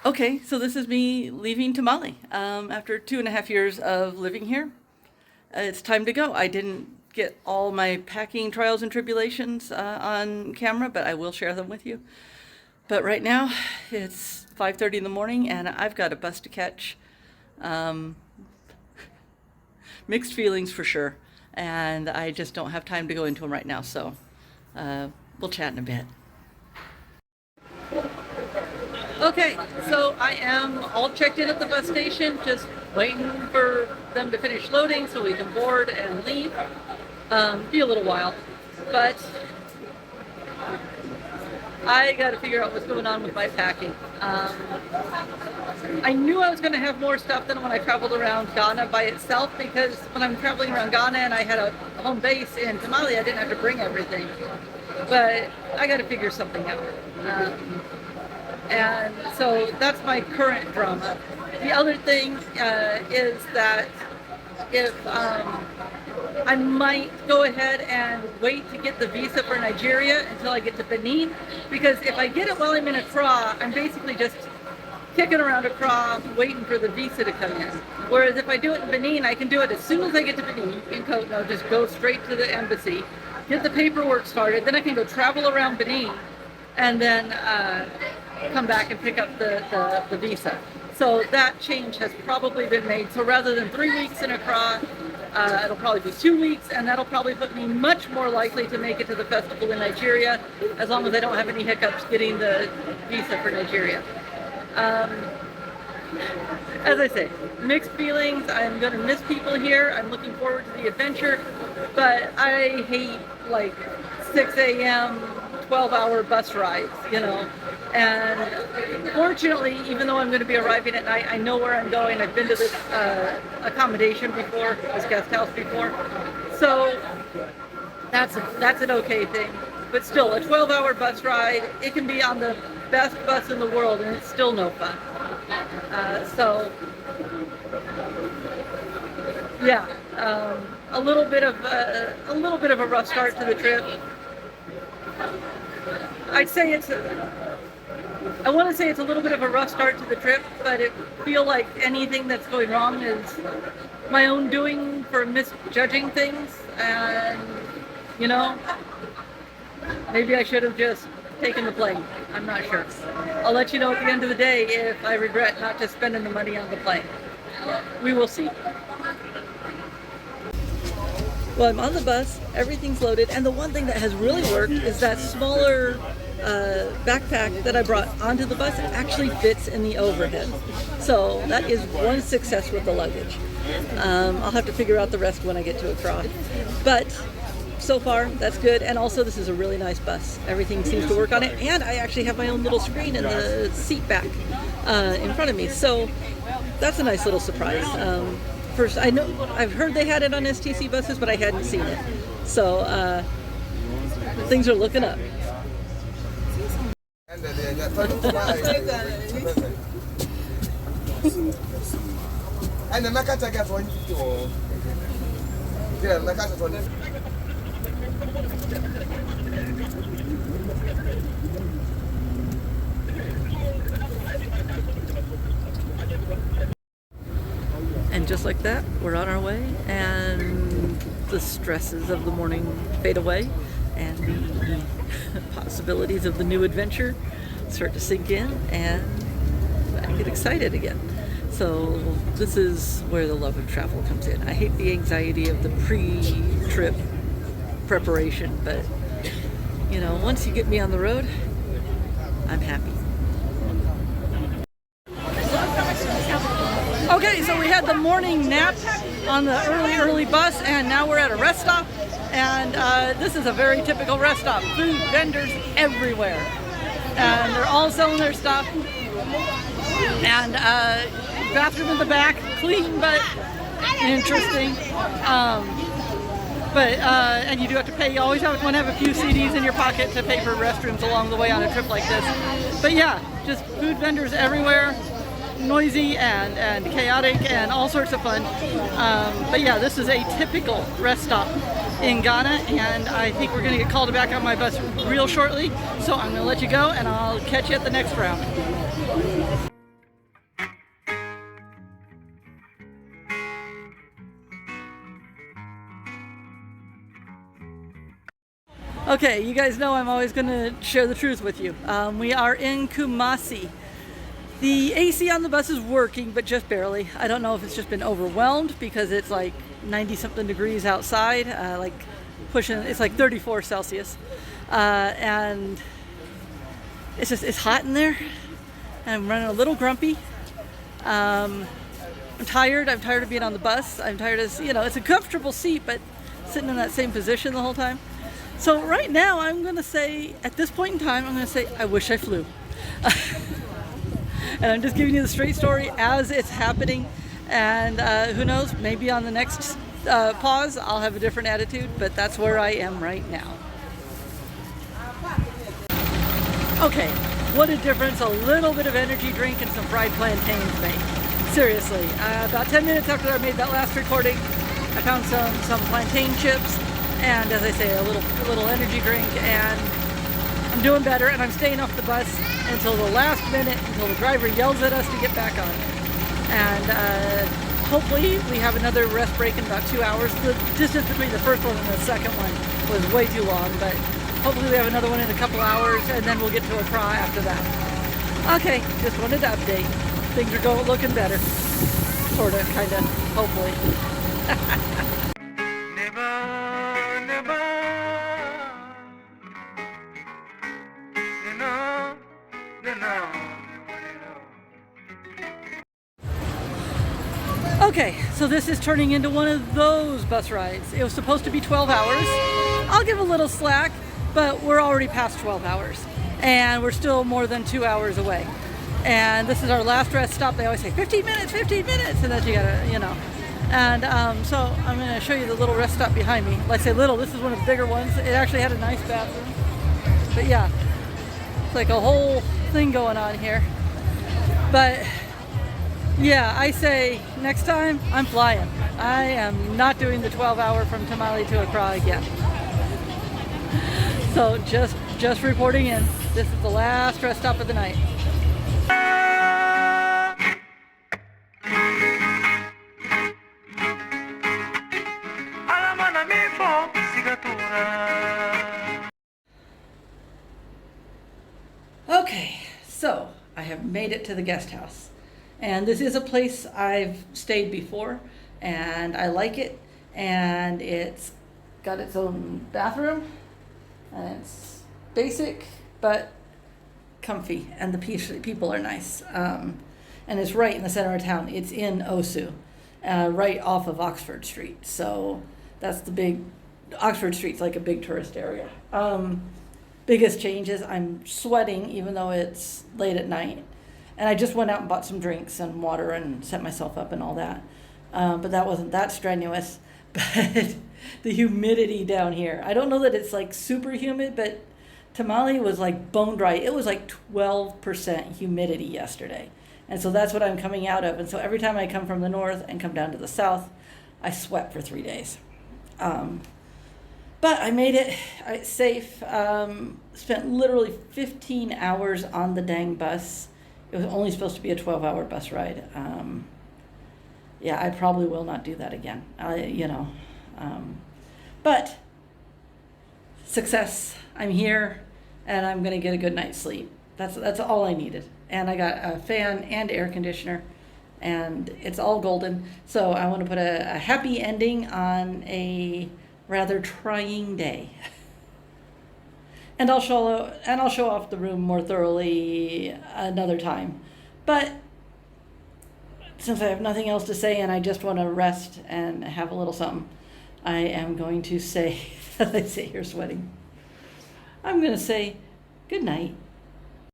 Okay, so this is me leaving Tamale after 2.5 years of living here. It's time to go. I didn't get all my packing trials and tribulations on camera, but I will share them with you. But right now, it's 5:30 in the morning, and I've got a bus to catch. Mixed feelings for sure, and I just don't have time to go into them right now, so we'll chat in a bit. Okay, so I am all checked in at the bus station, just waiting for them to finish loading so we can board and leave. Be a little while, but I got to figure out what's going on with my packing. I knew I was going to have more stuff than when I traveled around Ghana by itself, because when I'm traveling around Ghana and I had a home base in Tamale, I didn't have to bring everything. But I got to figure something out. And so that's my current drama. The other thing is that if I might go ahead and wait to get the visa for Nigeria until I get to Benin, because if I get it while I'm in Accra, I'm basically just kicking around Accra waiting for the visa to come in. Whereas if I do it in Benin, I can do it as soon as I get to Benin in Cotonou, just go straight to the embassy, get the paperwork started, then I can go travel around Benin and then come back and pick up the visa. So that change has probably been made. So rather than 3 weeks in Accra, it'll probably be 2 weeks, and that'll probably put me much more likely to make it to the festival in Nigeria, as long as I don't have any hiccups getting the visa for Nigeria. As I say, mixed feelings. I'm going to miss people here. I'm looking forward to the adventure, but I hate like 6 a.m. 12-hour bus rides, you know. And fortunately, even though I'm going to be arriving at night, I know where I'm going. I've been to this accommodation before, this guest house before, so that's an okay thing. But still, a 12-hour bus ride, it can be on the best bus in the world, and it's still no fun. So yeah, a little bit of a rough start to the trip. I want to say it's a little bit of a rough start to the trip, but it feel like anything that's going wrong is my own doing for misjudging things, and you know, maybe I should have just taken the plane. I'm not sure. I'll let you know at the end of the day if I regret not just spending the money on the plane. We will see. Well, I'm on the bus, everything's loaded, and the one thing that has really worked is that smaller backpack that I brought onto the bus actually fits in the overhead. So that is one success with the luggage. I'll have to figure out the rest when I get to Accra. But so far, that's good. And also, this is a really nice bus. Everything seems to work on it. And I actually have my own little screen in the seat back in front of me. So that's a nice little surprise. First, I've heard they had it on STC buses, but I hadn't seen it. So things are looking up. And just like that, we're on our way, and the stresses of the morning fade away, and the possibilities of the new adventure start to sink in, and I get excited again. So this is where the love of travel comes in. I hate the anxiety of the pre-trip preparation, but you know, once you get me on the road, I'm happy. Okay, so we had the morning nap on the early bus, and now we're at a rest stop, and this is a very typical rest stop. Food vendors everywhere, and they're all selling their stuff, and bathroom in the back, clean but interesting, and you do have to pay. You always want to have a few CDs in your pocket to pay for restrooms along the way on a trip like this. But yeah, just food vendors everywhere, noisy and chaotic and all sorts of fun. But yeah, this is a typical rest stop in Ghana, and I think we're going to get called back on my bus real shortly. So I'm going to let you go, and I'll catch you at the next round. Okay, you guys know I'm always going to share the truth with you. We are in Kumasi. The AC on the bus is working, but just barely. I don't know if it's just been overwhelmed because it's like 90 something degrees outside, it's like 34 Celsius. And it's hot in there. I'm running a little grumpy. I'm tired. I'm tired of being on the bus. I'm tired of, it's a comfortable seat, but sitting in that same position the whole time. So right now I'm going to say, at this point in time, I'm going to say, I wish I flew. And I'm just giving you the straight story as it's happening. And who knows, maybe on the next pause I'll have a different attitude, but that's where I am right now. Okay, what a difference a little bit of energy drink and some fried plantains make. Seriously, about 10 minutes after I made that last recording, I found some plantain chips and, as I say, a little energy drink, and I'm doing better, and I'm staying off the bus until the last minute, until the driver yells at us to get back on. And hopefully we have another rest break in about 2 hours. The distance between the first one and the second one was way too long, but hopefully we have another one in a couple hours, and then we'll get to Accra after that. Okay, just wanted to update. Things are looking better. Sorta, kinda, hopefully. Okay, so this is turning into one of those bus rides. It was supposed to be 12 hours. I'll give a little slack, but we're already past 12 hours. And we're still more than 2 hours away. And this is our last rest stop. They always say 15 minutes, 15 minutes, and then you gotta, And so I'm gonna show you the little rest stop behind me. Like I say little, this is one of the bigger ones. It actually had a nice bathroom. But yeah, it's like a whole thing going on here. But yeah, I say next time I'm flying. I am not doing the 12-hour from Tamale to Accra again. So just reporting in. This is the last rest stop of the night. Okay, so I have made it to the guest house. And this is a place I've stayed before, and I like it. And it's got its own bathroom, and it's basic but comfy, and the people are nice. And it's right in the center of town. It's in Osu, right off of Oxford Street. So that's Oxford Street's like a big tourist area. Biggest change is I'm sweating even though it's late at night. And I just went out and bought some drinks and water and set myself up and all that. But that wasn't that strenuous. But the humidity down here, I don't know that it's like super humid, but Tamale was like bone dry. It was like 12% humidity yesterday. And so that's what I'm coming out of. And so every time I come from the north and come down to the south, I sweat for 3 days. But I made it safe. Spent literally 15 hours on the dang bus. It was only supposed to be a 12-hour bus ride. Yeah, I probably will not do that again. But success. I'm here, and I'm gonna get a good night's sleep. That's all I needed. And I got a fan and air conditioner, and it's all golden. So I want to put a happy ending on a rather trying day. And I'll show off the room more thoroughly another time. But since I have nothing else to say and I just want to rest and have a little something, I am going to say, as I sit here sweating, I'm going to say good night.